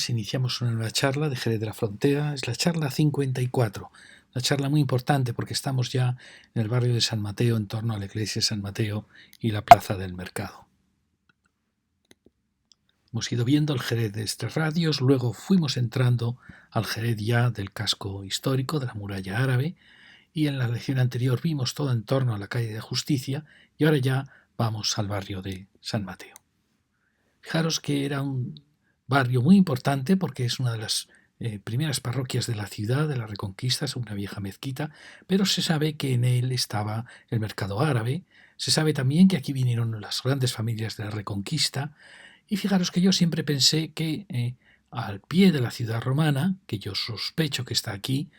Iniciamos una nueva charla de Jerez de la Frontera, es la charla 54, una charla muy importante porque estamos ya en el barrio de San Mateo, en torno a la iglesia de San Mateo y la plaza del mercado. Hemos ido viendo el Jerez de estas radios, luego fuimos entrando al Jerez ya del casco histórico, de la muralla árabe, y en la lección anterior vimos todo en torno a la calle de Justicia, y ahora ya vamos al barrio de San Mateo. Fijaros que era un barrio muy importante porque es una de las primeras parroquias de la ciudad, de la Reconquista, es una vieja mezquita, pero se sabe que en él estaba el mercado árabe, se sabe también que aquí vinieron las grandes familias de la Reconquista, y fijaros que yo siempre pensé que al pie de la ciudad romana, que yo sospecho que está aquí,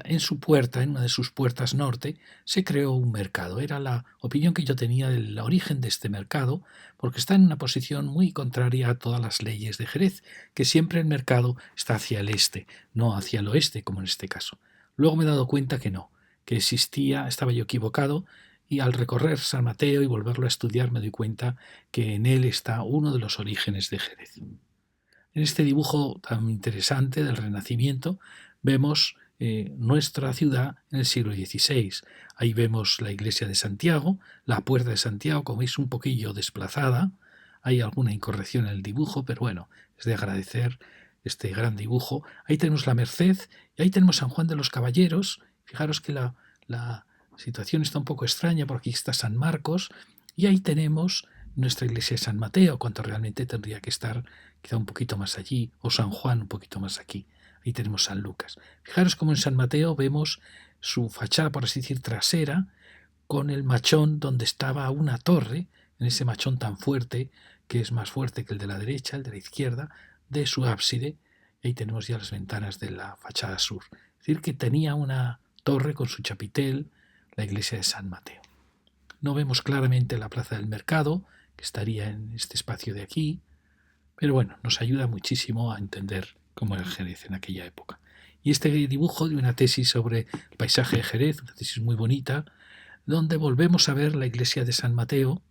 en su puerta, en una de sus puertas norte, se creó un mercado. Era la opinión que yo tenía del origen de este mercado, porque está en una posición muy contraria a todas las leyes de Jerez, que siempre el mercado está hacia el este, no hacia el oeste, como en este caso. Luego me he dado cuenta que no, que existía, estaba yo equivocado, y al recorrer San Mateo y volverlo a estudiar me doy cuenta que en él está uno de los orígenes de Jerez. En este dibujo tan interesante del Renacimiento vemos nuestra ciudad en el siglo XVI. Ahí vemos la iglesia de Santiago, la puerta de Santiago, como veis, un poquillo desplazada. Hay alguna incorrección en el dibujo, pero bueno, es de agradecer este gran dibujo. Ahí tenemos la Merced y ahí tenemos San Juan de los Caballeros. Fijaros que la situación está un poco extraña porque aquí está San Marcos y ahí tenemos nuestra iglesia de San Mateo, cuando realmente tendría que estar quizá un poquito más allí, o San Juan un poquito más aquí. Ahí tenemos San Lucas. Fijaros cómo en San Mateo vemos su fachada, por así decir, trasera, con el machón donde estaba una torre, en ese machón tan fuerte, que es más fuerte que el de la derecha, el de la izquierda, de su ábside. Ahí tenemos ya las ventanas de la fachada sur. Es decir, que tenía una torre con su chapitel, la iglesia de San Mateo. No vemos claramente la plaza del mercado, que estaría en este espacio de aquí, pero bueno, nos ayuda muchísimo a entender cómo era Jerez en aquella época. Y este dibujo de una tesis sobre el paisaje de Jerez, una tesis muy bonita, donde volvemos a ver la iglesia de San Mateo,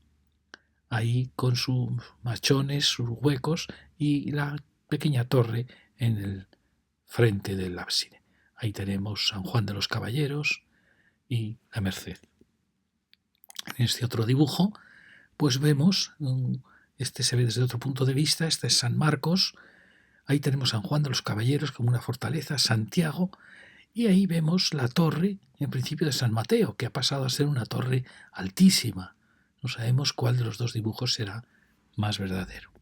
ahí con sus machones, sus huecos y la pequeña torre en el frente del ábside. Ahí tenemos San Juan de los Caballeros y la Merced. En este otro dibujo, pues vemos, este se ve desde otro punto de vista, este es San Marcos, ahí tenemos San Juan de los Caballeros como una fortaleza, Santiago, y ahí vemos la torre, en principio de San Mateo, que ha pasado a ser una torre altísima. No sabemos cuál de los dos dibujos será más verdadero.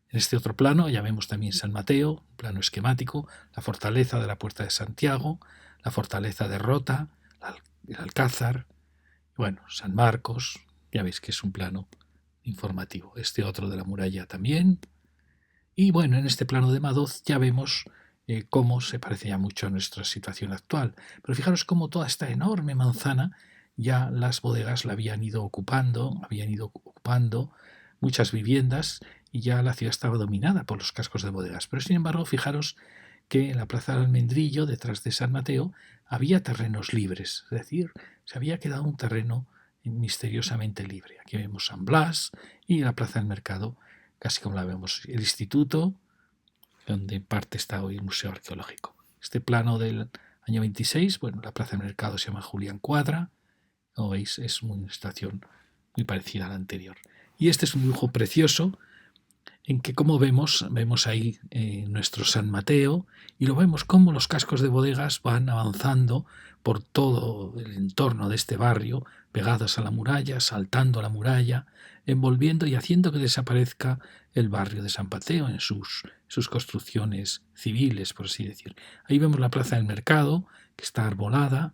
En este otro plano ya vemos también San Mateo, un plano esquemático, la fortaleza de la Puerta de Santiago, la fortaleza de Rota, el Alcázar, bueno, San Marcos, ya veis que es un plano informativo. Este otro de la muralla también. Y bueno, en este plano de Madoz ya vemos cómo se parece ya mucho a nuestra situación actual. Pero fijaros cómo toda esta enorme manzana ya las bodegas la habían ido ocupando muchas viviendas y ya la ciudad estaba dominada por los cascos de bodegas. Pero sin embargo, fijaros que en la plaza del Almendrillo, detrás de San Mateo, había terrenos libres, es decir, se había quedado un terreno misteriosamente libre. Aquí vemos San Blas y la plaza del mercado, casi como la vemos, el instituto, donde en parte está hoy el Museo Arqueológico. Este plano del año 26, bueno, la plaza del mercado se llama Julián Cuadra, como veis es una situación muy parecida a la anterior. Y este es un dibujo precioso en que, como vemos ahí nuestro San Mateo y lo vemos como los cascos de bodegas van avanzando por todo el entorno de este barrio, pegados a la muralla, saltando a la muralla, envolviendo y haciendo que desaparezca el barrio de San Mateo en sus construcciones civiles, por así decir. Ahí vemos la plaza del mercado, que está arbolada,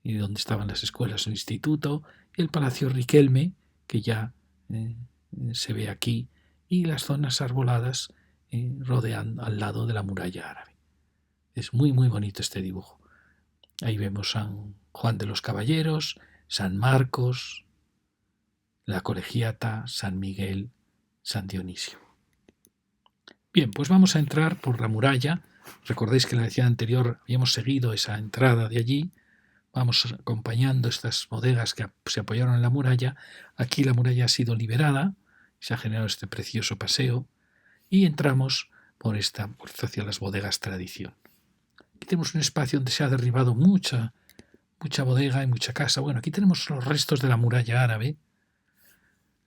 y donde estaban las escuelas o instituto, y el Palacio Riquelme, que ya se ve aquí, y las zonas arboladas rodean al lado de la muralla árabe. Es muy muy bonito este dibujo. Ahí vemos San Juan de los Caballeros, San Marcos, la Colegiata, San Miguel, San Dionisio. Bien, pues vamos a entrar por la muralla. Recordéis que en la lección anterior habíamos seguido esa entrada de allí. Vamos acompañando estas bodegas que se apoyaron en la muralla. Aquí la muralla ha sido liberada, se ha generado este precioso paseo y entramos por esta puerta hacia las bodegas Tradición. Aquí tenemos un espacio donde se ha derribado mucha bodega y mucha casa. Bueno, aquí tenemos los restos de la muralla árabe.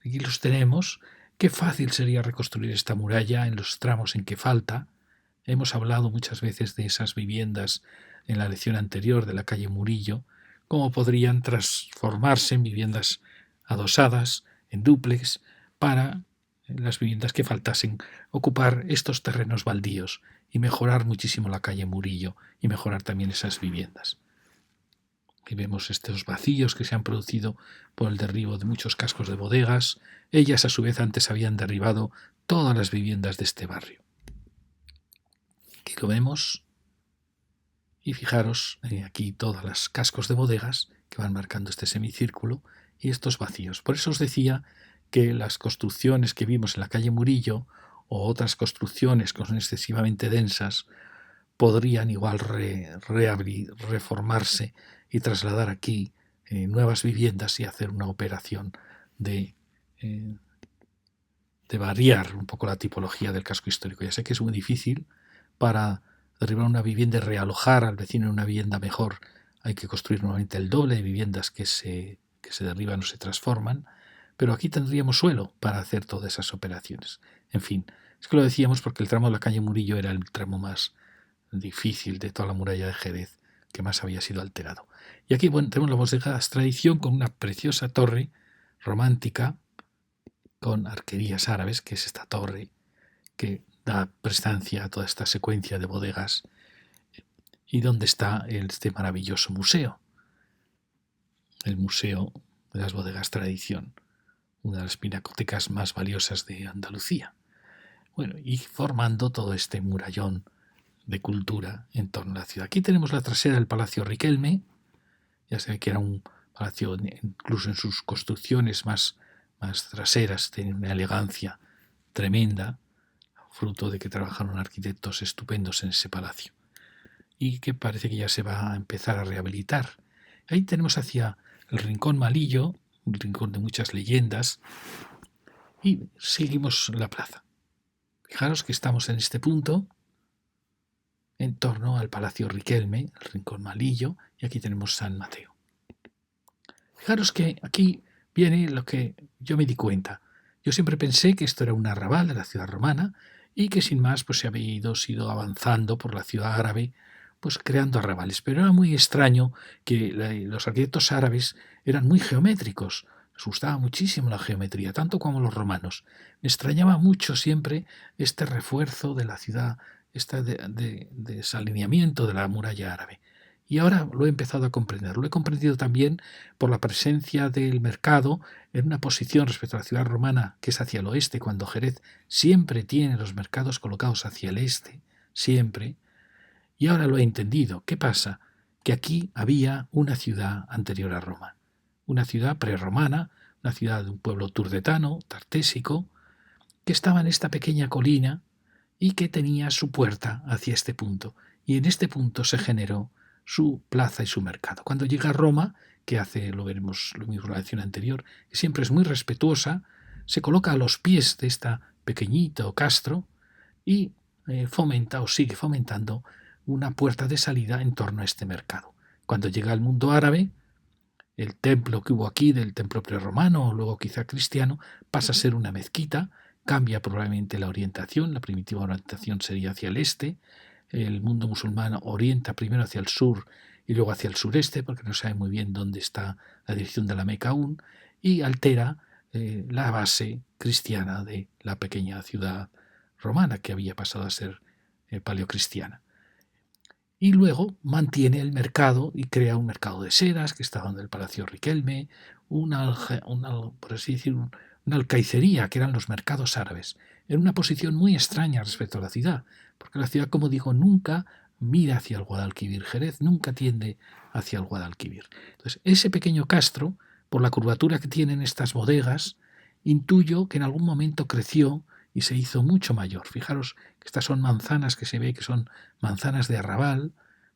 Aquí los tenemos. Qué fácil sería reconstruir esta muralla en los tramos en que falta. Hemos hablado muchas veces de esas viviendas en la lección anterior de la calle Murillo, cómo podrían transformarse en viviendas adosadas, en dúplex, para las viviendas que faltasen ocupar estos terrenos baldíos y mejorar muchísimo la calle Murillo y mejorar también esas viviendas. Y vemos estos vacíos que se han producido por el derribo de muchos cascos de bodegas. Ellas a su vez antes habían derribado todas las viviendas de este barrio. Aquí lo vemos. Y fijaros aquí todas las cascos de bodegas que van marcando este semicírculo y estos vacíos. Por eso os decía que las construcciones que vimos en la calle Murillo o otras construcciones que son excesivamente densas podrían igual reformarse y trasladar aquí nuevas viviendas y hacer una operación de variar un poco la tipología del casco histórico. Ya sé que es muy difícil para derribar una vivienda y realojar al vecino en una vivienda mejor. Hay que construir nuevamente el doble de viviendas que se derriban o se transforman, pero aquí tendríamos suelo para hacer todas esas operaciones. En fin, es que lo decíamos porque el tramo de la calle Murillo era el tramo más difícil de toda la muralla de Jerez, que más había sido alterado. Y aquí tenemos la bodega Tradición con una preciosa torre romántica con arquerías árabes, que es esta torre que da prestancia a toda esta secuencia de bodegas y donde está este maravilloso museo, el Museo de las Bodegas Tradición, una de las pinacotecas más valiosas de Andalucía. Bueno, y formando todo este murallón de cultura en torno a la ciudad. Aquí tenemos la trasera del Palacio Riquelme. Ya se ve que era un palacio, incluso en sus construcciones más traseras, tiene una elegancia tremenda, fruto de que trabajaron arquitectos estupendos en ese palacio y que parece que ya se va a empezar a rehabilitar. Ahí tenemos hacia el Rincón Malillo, un rincón de muchas leyendas, y seguimos la plaza. Fijaros que estamos en este punto en torno al Palacio Riquelme, el Rincón Malillo, y aquí tenemos San Mateo. Fijaros que aquí viene lo que yo me di cuenta. Yo siempre pensé que esto era un arrabal de la ciudad romana y que sin más pues se había ido avanzando por la ciudad árabe, pues creando arrabales. Pero era muy extraño que los arquitectos árabes eran muy geométricos. Les gustaba muchísimo la geometría, tanto como los romanos. Me extrañaba mucho siempre este refuerzo de la ciudad, de desalineamiento de la muralla árabe. Y ahora lo he empezado a comprender. Lo he comprendido también por la presencia del mercado en una posición respecto a la ciudad romana que es hacia el oeste, cuando Jerez siempre tiene los mercados colocados hacia el este, siempre. Y ahora lo he entendido. ¿Qué pasa? Que aquí había una ciudad anterior a Roma, una ciudad prerromana, una ciudad de un pueblo turdetano, tartésico, que estaba en esta pequeña colina y que tenía su puerta hacia este punto. Y en este punto se generó su plaza y su mercado. Cuando llega a Roma, que hace, lo veremos lo mismo en la lección anterior, que siempre es muy respetuosa, se coloca a los pies de esta pequeñito castro y fomenta o sigue fomentando una puerta de salida en torno a este mercado. Cuando llega al mundo árabe, el templo que hubo aquí, del templo prerromano o luego quizá cristiano, pasa a ser una mezquita, cambia probablemente la orientación, la primitiva orientación sería hacia el este, el mundo musulmán orienta primero hacia el sur y luego hacia el sureste, porque no sabe muy bien dónde está la dirección de la Meca aún, y altera la base cristiana de la pequeña ciudad romana que había pasado a ser paleocristiana. Y luego mantiene el mercado y crea un mercado de sedas que estaba en el Palacio Riquelme, por así decir, una alcaicería que eran los mercados árabes, en una posición muy extraña respecto a la ciudad, porque la ciudad, como digo, nunca mira hacia el Guadalquivir. Jerez nunca tiende hacia el Guadalquivir. Entonces, ese pequeño castro, por la curvatura que tienen estas bodegas, intuyo que en algún momento creció y se hizo mucho mayor. Fijaros que estas son manzanas que se ve que son manzanas de arrabal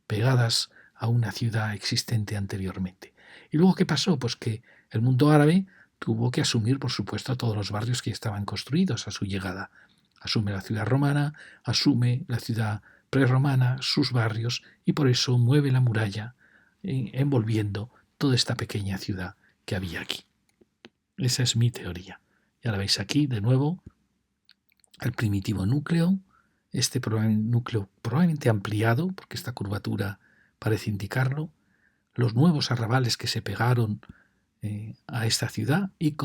pegadas a una ciudad existente anteriormente. ¿Y luego qué pasó? Pues que el mundo árabe tuvo que asumir, por supuesto, todos los barrios que estaban construidos a su llegada Asume la ciudad romana, asume la ciudad prerromana, sus barrios, y por eso mueve la muralla envolviendo toda esta pequeña ciudad que había aquí. Esa es mi teoría. Ya la veis aquí de nuevo, el primitivo núcleo, este núcleo probablemente ampliado, porque esta curvatura parece indicarlo, los nuevos arrabales que se pegaron a esta ciudad y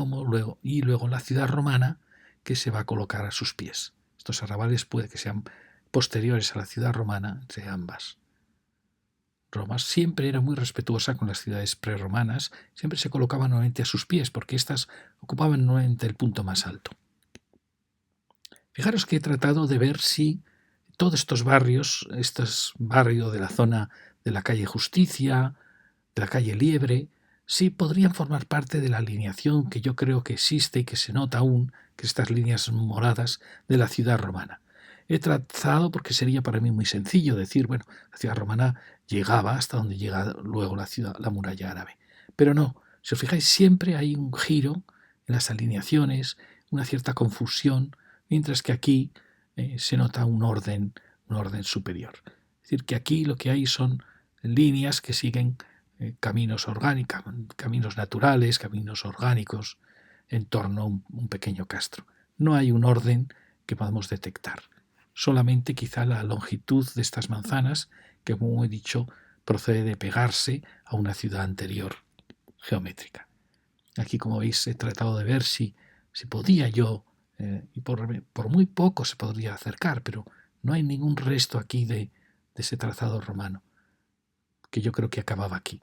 luego la ciudad romana que se va a colocar a sus pies. Estos arrabales puede que sean posteriores a la ciudad romana entre ambas. Roma siempre era muy respetuosa con las ciudades prerromanas, siempre se colocaba nuevamente a sus pies porque éstas ocupaban nuevamente el punto más alto. Fijaros que he tratado de ver si todos estos barrios, barrio de la zona de la calle Justicia, de la calle Liebre, sí podrían formar parte de la alineación que yo creo que existe y que se nota aún, que estas líneas moradas de la ciudad romana. He trazado porque sería para mí muy sencillo decir, bueno, la ciudad romana llegaba hasta donde llega luego la muralla árabe. Pero no, si os fijáis, siempre hay un giro en las alineaciones, una cierta confusión, mientras que aquí se nota un orden superior. Es decir, que aquí lo que hay son líneas que siguen caminos orgánicos, caminos naturales, caminos orgánicos en torno a un pequeño castro. No hay un orden que podamos detectar. Solamente quizá la longitud de estas manzanas, que como he dicho, procede de pegarse a una ciudad anterior geométrica. Aquí, como veis, he tratado de ver si podía yo, y por muy poco se podría acercar, pero no hay ningún resto aquí de ese trazado romano, que yo creo que acababa aquí.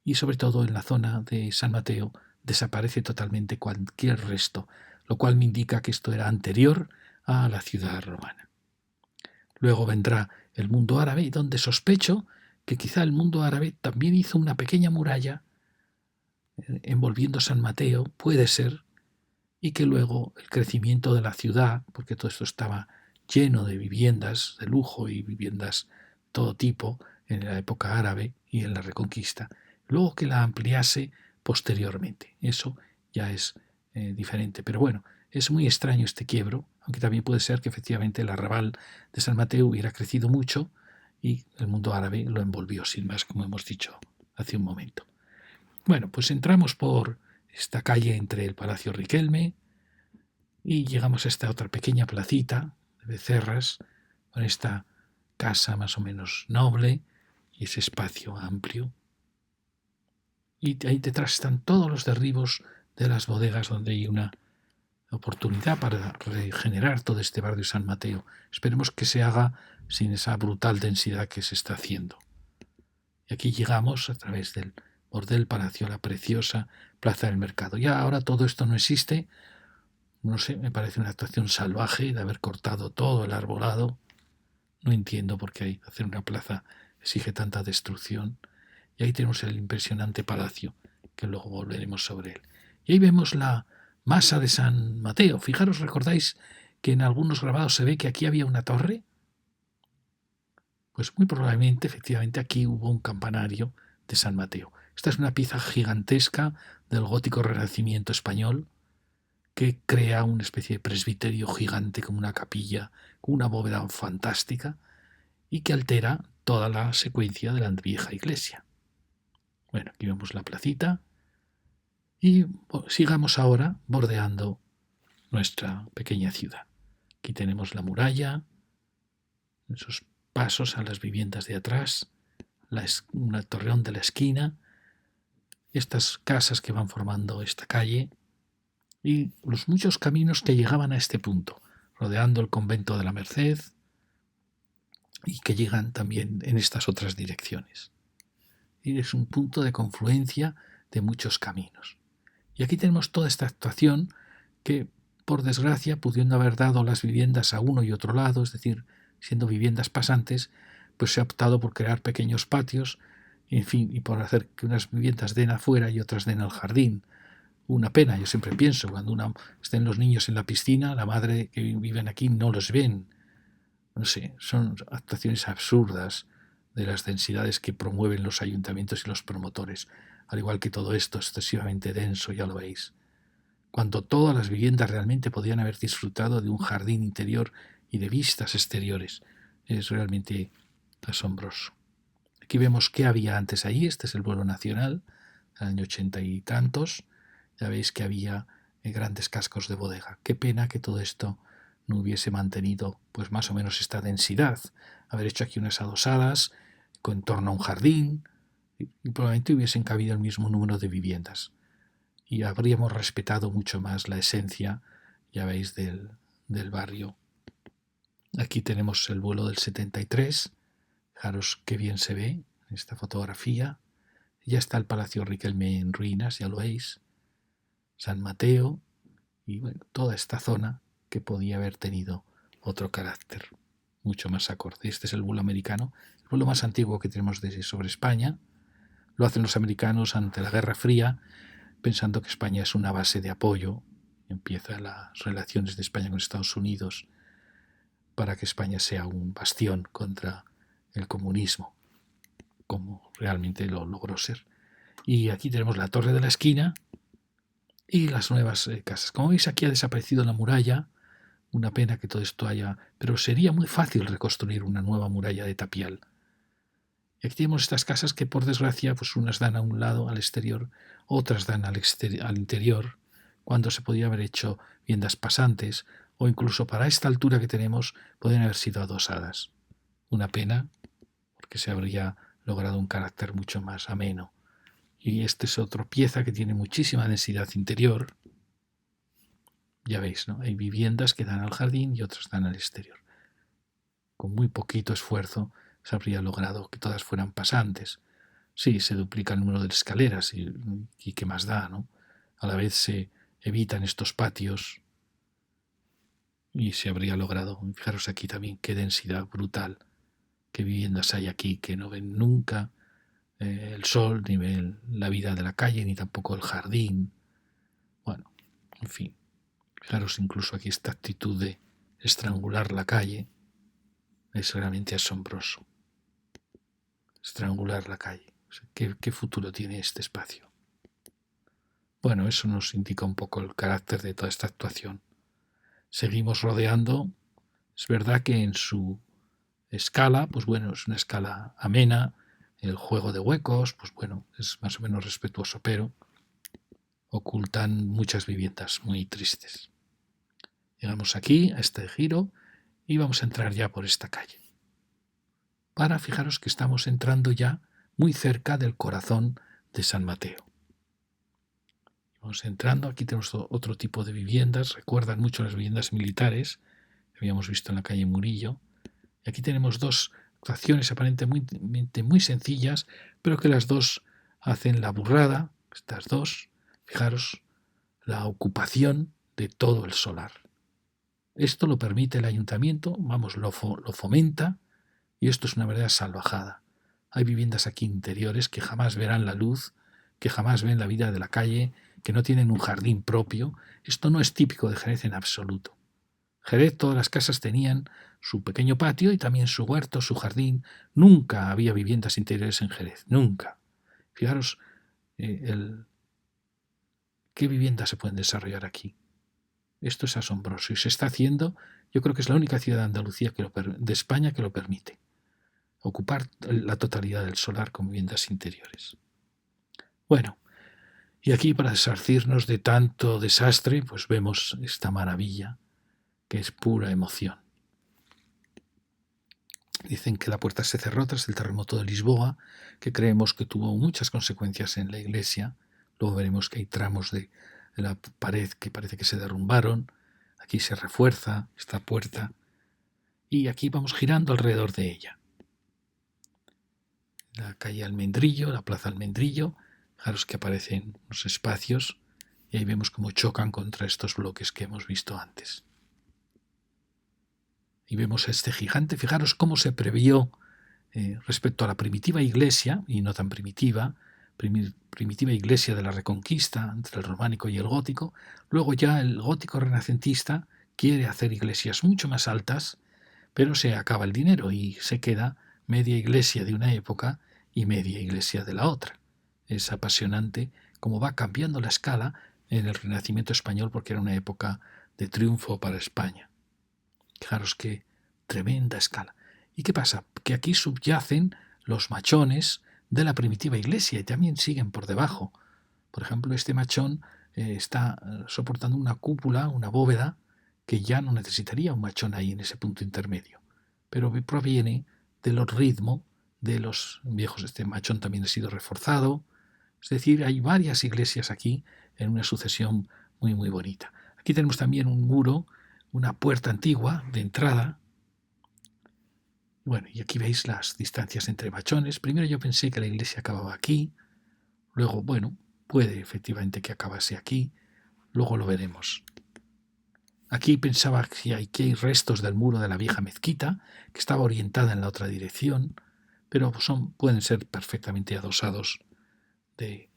Y sobre todo en la zona de San Mateo desaparece totalmente cualquier resto, lo cual me indica que esto era anterior a la ciudad romana. Luego vendrá el mundo árabe, donde sospecho que quizá el mundo árabe también hizo una pequeña muralla envolviendo San Mateo, puede ser, y que luego el crecimiento de la ciudad, porque todo esto estaba lleno de viviendas de lujo y viviendas todo tipo en la época árabe y en la Reconquista, luego que la ampliase posteriormente. Eso ya es diferente. Pero bueno, es muy extraño este quiebro, aunque también puede ser que efectivamente el arrabal de San Mateo hubiera crecido mucho y el mundo árabe lo envolvió sin más, como hemos dicho hace un momento. Bueno, pues entramos por esta calle entre el Palacio Riquelme y llegamos a esta otra pequeña placita de becerras con esta casa más o menos noble y ese espacio amplio. Y ahí detrás están todos los derribos de las bodegas donde hay una oportunidad para regenerar todo este barrio San Mateo. Esperemos que se haga sin esa brutal densidad que se está haciendo. Y aquí llegamos a través del bordel palacio, la preciosa plaza del mercado. Ya ahora todo esto no existe. No sé, me parece una actuación salvaje de haber cortado todo el arbolado. No entiendo por qué hacer una plaza exige tanta destrucción. Y ahí tenemos el impresionante palacio, que luego volveremos sobre él. Y ahí vemos la masa de San Mateo. Fijaros, ¿recordáis que en algunos grabados se ve que aquí había una torre? Pues muy probablemente, efectivamente, aquí hubo un campanario de San Mateo. Esta es una pieza gigantesca del gótico renacimiento español que crea una especie de presbiterio gigante como una capilla, con una bóveda fantástica y que altera toda la secuencia de la vieja iglesia. Bueno, aquí vemos la placita y sigamos ahora bordeando nuestra pequeña ciudad. Aquí tenemos la muralla, esos pasos a las viviendas de atrás, una torreón de la esquina, estas casas que van formando esta calle y los muchos caminos que llegaban a este punto, rodeando el convento de la Merced y que llegan también en estas otras direcciones. Y es un punto de confluencia de muchos caminos. Y aquí tenemos toda esta actuación que, por desgracia, pudiendo haber dado las viviendas a uno y otro lado, es decir, siendo viviendas pasantes, pues se ha optado por crear pequeños patios, en fin, y por hacer que unas viviendas den afuera y otras den al jardín. Una pena, yo siempre pienso, cuando estén los niños en la piscina, la madre que viven aquí no los ven. No sé, son actuaciones absurdas de las densidades que promueven los ayuntamientos y los promotores, al igual que todo esto excesivamente denso, ya lo veis. cuando todas las viviendas realmente podían haber disfrutado de un jardín interior y de vistas exteriores. Es realmente asombroso. Aquí vemos qué había antes allí. Este es el vuelo nacional, del año 80 y tantos. Ya veis que había grandes cascos de bodega. Qué pena que todo esto no hubiese mantenido pues más o menos esta densidad. Haber hecho aquí unas adosadas en torno a un jardín y probablemente hubiesen cabido el mismo número de viviendas. Y habríamos respetado mucho más la esencia, ya veis, del barrio. Aquí tenemos el vuelo del 73. Fijaros qué bien se ve en esta fotografía. Ya está el Palacio Riquelme en ruinas, ya lo veis. San Mateo y bueno, toda esta zona que podía haber tenido otro carácter mucho más acorde. Este es el vuelo americano, el vuelo más antiguo que tenemos sobre España. Lo hacen los americanos ante la Guerra Fría, pensando que España es una base de apoyo. Empiezan las relaciones de España con Estados Unidos para que España sea un bastión contra el comunismo, como realmente lo logró ser. Y aquí tenemos la Torre de la Esquina y las nuevas casas. Como veis, aquí ha desaparecido la muralla. Una pena que todo esto haya... Pero sería muy fácil reconstruir una nueva muralla de tapial. Y aquí tenemos estas casas que, por desgracia, pues unas dan a un lado, al exterior, otras dan al interior, cuando se podía haber hecho viviendas pasantes, o incluso para esta altura que tenemos, podrían haber sido adosadas. Una pena, porque se habría logrado un carácter mucho más ameno. Y esta es otra pieza que tiene muchísima densidad interior. Ya veis, ¿no? Hay viviendas que dan al jardín y otras dan al exterior. Con muy poquito esfuerzo se habría logrado que todas fueran pasantes. Sí, se duplica el número de escaleras y qué más da, ¿no? A la vez se evitan estos patios y se habría logrado. Fijaros aquí también qué densidad brutal, qué viviendas hay aquí que no ven nunca el sol, ni ven la vida de la calle, ni tampoco el jardín. Bueno, en fin. Fijaros incluso aquí esta actitud de estrangular la calle. Es realmente asombroso. Estrangular la calle. ¿Qué futuro tiene este espacio? Bueno, eso nos indica un poco el carácter de toda esta actuación. Seguimos rodeando. Es verdad que en su escala, pues bueno, es una escala amena. El juego de huecos, pues bueno, es más o menos respetuoso, pero ocultan muchas viviendas muy tristes. Llegamos aquí, a este giro, y vamos a entrar ya por esta calle. Fijaros que estamos entrando ya muy cerca del corazón de San Mateo. Vamos entrando, aquí tenemos otro tipo de viviendas, recuerdan mucho las viviendas militares que habíamos visto en la calle Murillo. Y aquí tenemos dos actuaciones aparentemente muy sencillas, pero que las dos hacen la burrada, estas dos, fijaros, la ocupación de todo el solar. Esto lo permite el ayuntamiento, vamos, lo fomenta, y esto es una verdadera salvajada. Hay viviendas aquí interiores que jamás verán la luz, que jamás ven la vida de la calle, que no tienen un jardín propio. Esto no es típico de Jerez en absoluto. Jerez, todas las casas tenían su pequeño patio y también su huerto, su jardín. Nunca había viviendas interiores en Jerez, nunca. Fijaros qué viviendas se pueden desarrollar aquí. Esto es asombroso y se está haciendo. Yo creo que es la única ciudad de Andalucía de España que lo permite. Ocupar la totalidad del solar con viviendas interiores. Bueno, y aquí para desarcirnos de tanto desastre, pues vemos esta maravilla que es pura emoción. Dicen que la puerta se cerró tras el terremoto de Lisboa, que creemos que tuvo muchas consecuencias en la iglesia. Luego veremos que hay tramos de la pared que parece que se derrumbaron. Aquí se refuerza esta puerta y aquí vamos girando alrededor de ella. La calle Almendrillo, la plaza Almendrillo, fijaros que aparecen los espacios y ahí vemos cómo chocan contra estos bloques que hemos visto antes. Y vemos a este gigante, fijaros cómo se previó respecto a la primitiva iglesia, y no tan primitiva iglesia de la Reconquista entre el románico y el gótico. Luego ya el gótico renacentista quiere hacer iglesias mucho más altas, pero se acaba el dinero y se queda media iglesia de una época y media iglesia de la otra. Es apasionante cómo va cambiando la escala. en el Renacimiento español porque era una época de triunfo para España. Fijaros qué tremenda escala. ¿Y qué pasa? Que aquí subyacen los machones de la primitiva iglesia y también siguen por debajo. Por ejemplo, este machón está soportando una cúpula, una bóveda, que ya no necesitaría un machón ahí en ese punto intermedio. Pero proviene del ritmo de los viejos. Este machón también ha sido reforzado. Es decir, hay varias iglesias aquí en una sucesión muy, muy bonita. Aquí tenemos también un muro, una puerta antigua de entrada. Bueno, y aquí veis las distancias entre machones. Primero yo pensé que la iglesia acababa aquí. Luego, bueno, puede efectivamente que acabase aquí. Luego lo veremos. Aquí pensaba que hay restos del muro de la vieja mezquita, que estaba orientada en la otra dirección, pero pueden ser perfectamente adosados de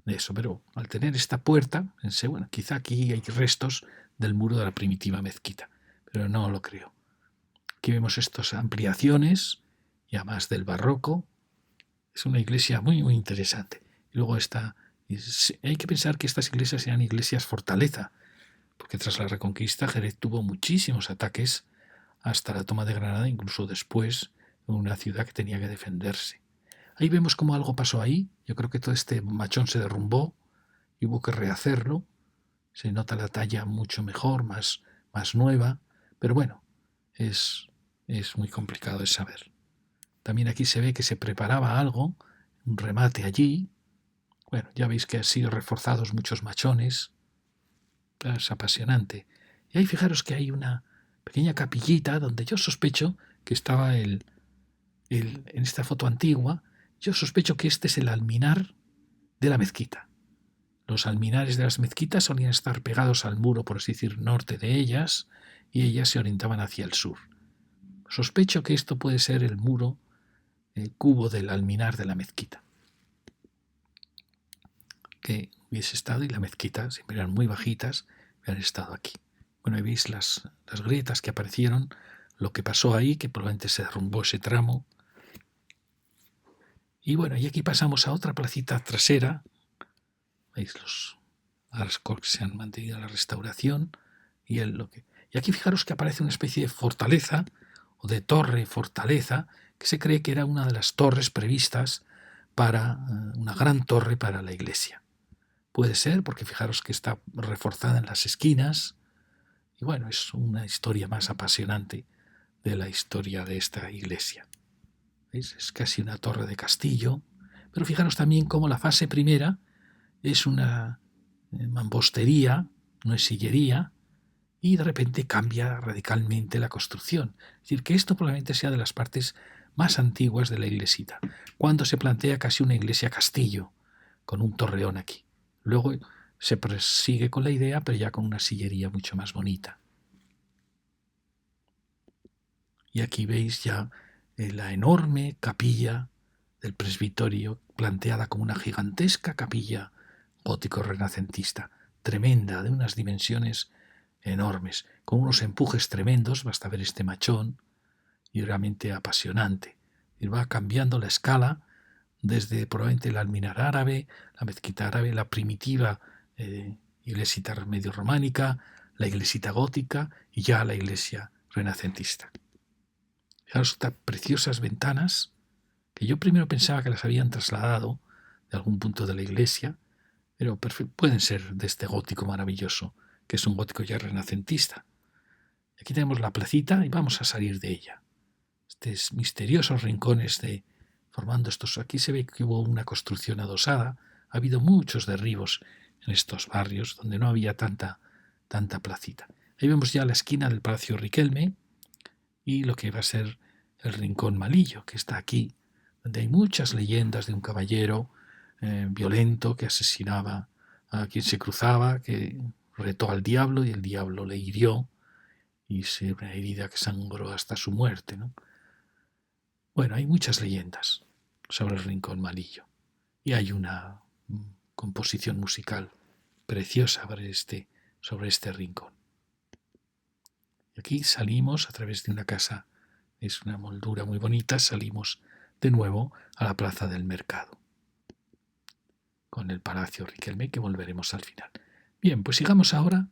eso. Pero al tener esta puerta, pensé, bueno, quizá aquí hay restos del muro de la primitiva mezquita, pero no lo creo. Aquí vemos estas ampliaciones, ya más del barroco. Es una iglesia muy, muy interesante. Y luego hay que pensar que estas iglesias eran iglesias fortaleza, porque tras la Reconquista Jerez tuvo muchísimos ataques hasta la toma de Granada, incluso después, en una ciudad que tenía que defenderse. Ahí vemos cómo algo pasó ahí. Yo creo que todo este machón se derrumbó y hubo que rehacerlo. Se nota la talla mucho mejor, más nueva, pero bueno, es muy complicado de saber. También aquí se ve que se preparaba algo, un remate allí. Bueno, ya veis que han sido reforzados muchos machones. Es apasionante. Y ahí fijaros que hay una pequeña capillita donde yo sospecho que estaba en esta foto antigua, yo sospecho que este es el alminar de la mezquita. Los alminares de las mezquitas solían estar pegados al muro, por así decir, norte de ellas, y ellas se orientaban hacia el sur. Sospecho que esto puede ser el muro, el cubo del alminar de la mezquita, que hubiese estado, y la mezquita, siempre eran muy bajitas, han estado aquí. Bueno, ahí veis las grietas que aparecieron, lo que pasó ahí, que probablemente se derrumbó ese tramo. Y bueno, y aquí pasamos a otra placita trasera. Veis los arcos que se han mantenido en la restauración. Y aquí fijaros que aparece una especie de fortaleza, o de torre fortaleza, que se cree que era una de las torres previstas para una gran torre para la iglesia. Puede ser, porque fijaros que está reforzada en las esquinas. Y bueno, es una historia más apasionante de la historia de esta iglesia. ¿Veis? Es casi una torre de castillo. Pero fijaros también cómo la fase primera es una mampostería, no es sillería, y de repente cambia radicalmente la construcción. Es decir, que esto probablemente sea de las partes más antiguas de la iglesita, cuando se plantea casi una iglesia castillo, con un torreón aquí. Luego se sigue con la idea, pero ya con una sillería mucho más bonita. Y aquí veis ya la enorme capilla del presbiterio, planteada como una gigantesca capilla gótico-renacentista, tremenda, de unas dimensiones enormes, con unos empujes tremendos, basta ver este machón, y realmente apasionante. Y va cambiando la escala desde probablemente el alminar árabe, la mezquita árabe, la primitiva iglesita medio románica, la iglesita gótica y ya la iglesia renacentista. Fijaros estas preciosas ventanas, que yo primero pensaba que las habían trasladado de algún punto de la iglesia, pero pueden ser de este gótico maravilloso, que es un gótico ya renacentista. Aquí tenemos la placita y vamos a salir de ella. Estos misteriosos rincones formando estos. Aquí se ve que hubo una construcción adosada. Ha habido muchos derribos en estos barrios donde no había tanta placita. Ahí vemos ya la esquina del Palacio Riquelme y lo que va a ser el Rincón Malillo, que está aquí, donde hay muchas leyendas de un caballero violento que asesinaba a quien se cruzaba, que retó al diablo y el diablo le hirió, y una herida que sangró hasta su muerte, ¿no? Bueno, hay muchas leyendas sobre el Rincón Malillo y hay una composición musical preciosa sobre este rincón. Y aquí salimos a través de una casa, es una moldura muy bonita, salimos de nuevo a la plaza del mercado, con el Palacio Riquelme, que volveremos al final. Bien, pues sigamos ahora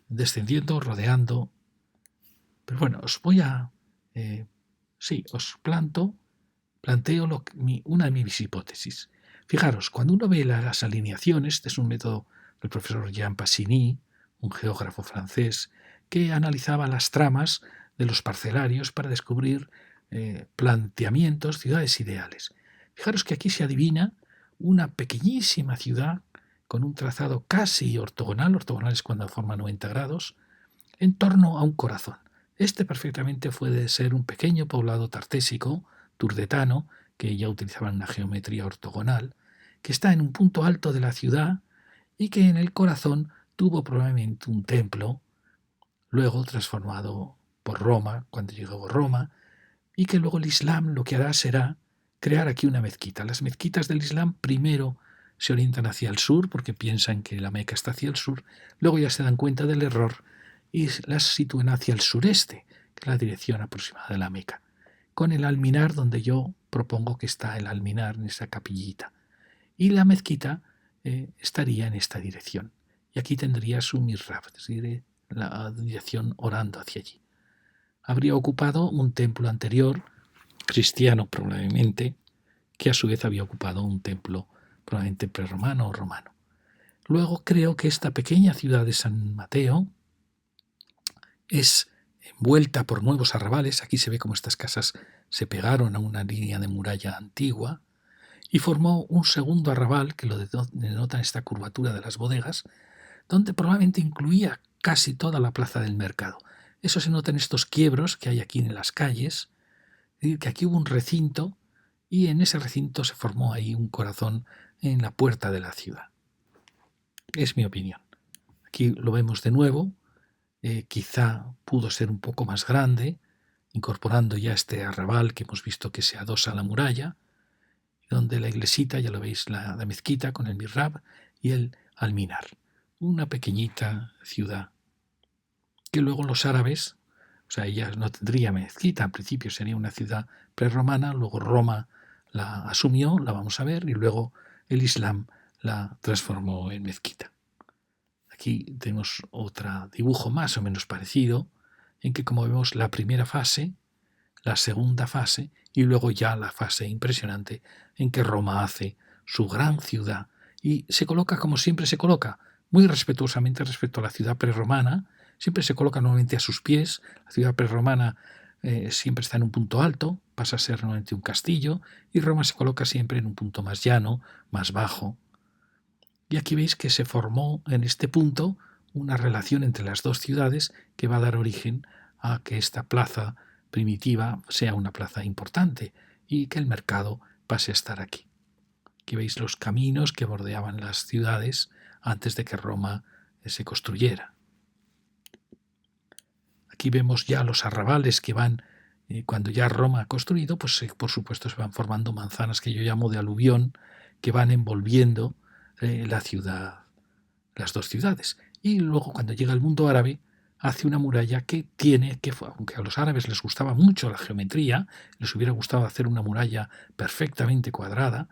descendiendo, rodeando. Pero bueno, os voy a... os planteo una de mis hipótesis. Fijaros, cuando uno ve las alineaciones, este es un método del profesor Jean Passigny, un geógrafo francés, que analizaba las tramas de los parcelarios para descubrir planteamientos, ciudades ideales. Fijaros que aquí se adivina una pequeñísima ciudad con un trazado casi ortogonal es cuando forma 90 grados, en torno a un corazón. Este perfectamente puede ser un pequeño poblado tartésico, turdetano, que ya utilizaban una geometría ortogonal, que está en un punto alto de la ciudad y que en el corazón tuvo probablemente un templo, luego transformado por Roma, cuando llegó Roma, y que luego el Islam lo que hará será crear aquí una mezquita. Las mezquitas del Islam primero se orientan hacia el sur porque piensan que la Meca está hacia el sur, luego ya se dan cuenta del error y las sitúan hacia el sureste, que es la dirección aproximada de la Meca, con el alminar donde yo propongo que está el alminar en esa capillita. Y la mezquita estaría en esta dirección. Y aquí tendría su mihrab, es decir, la dirección orando hacia allí. Habría ocupado un templo anterior, cristiano probablemente, que a su vez había ocupado un templo probablemente prerromano o romano. Luego creo que esta pequeña ciudad de San Mateo es envuelta por nuevos arrabales. Aquí se ve cómo estas casas se pegaron a una línea de muralla antigua y formó un segundo arrabal que lo denota en esta curvatura de las bodegas, donde probablemente incluía casi toda la plaza del mercado. Eso se nota en estos quiebros que hay aquí en las calles, es decir, que aquí hubo un recinto y en ese recinto se formó ahí un corazón en la puerta de la ciudad. Es mi opinión. Aquí lo vemos de nuevo, quizá pudo ser un poco más grande, incorporando ya este arrabal que hemos visto que se adosa a la muralla, donde la iglesita, ya lo veis, la mezquita con el mihrab y el alminar. Una pequeñita ciudad que luego los árabes, o sea, ella no tendría mezquita, al principio sería una ciudad prerromana, luego Roma la asumió, la vamos a ver, y luego el Islam la transformó en mezquita. Aquí tenemos otro dibujo más o menos parecido, en que como vemos la primera fase, la segunda fase y luego ya la fase impresionante en que Roma hace su gran ciudad y se coloca como siempre se coloca, muy respetuosamente respecto a la ciudad prerromana, siempre se coloca normalmente a sus pies, la ciudad prerromana siempre está en un punto alto, pasa a ser normalmente un castillo y Roma se coloca siempre en un punto más llano, más bajo. Y aquí veis que se formó en este punto una relación entre las dos ciudades que va a dar origen a que esta plaza primitiva sea una plaza importante y que el mercado pase a estar aquí. Aquí veis los caminos que bordeaban las ciudades antes de que Roma se construyera. Aquí vemos ya los arrabales que van, cuando ya Roma ha construido, pues por supuesto se van formando manzanas que yo llamo de aluvión, que van envolviendo la ciudad, las dos ciudades. Y luego cuando llega el mundo árabe, hace una muralla que aunque a los árabes les gustaba mucho la geometría, les hubiera gustado hacer una muralla perfectamente cuadrada,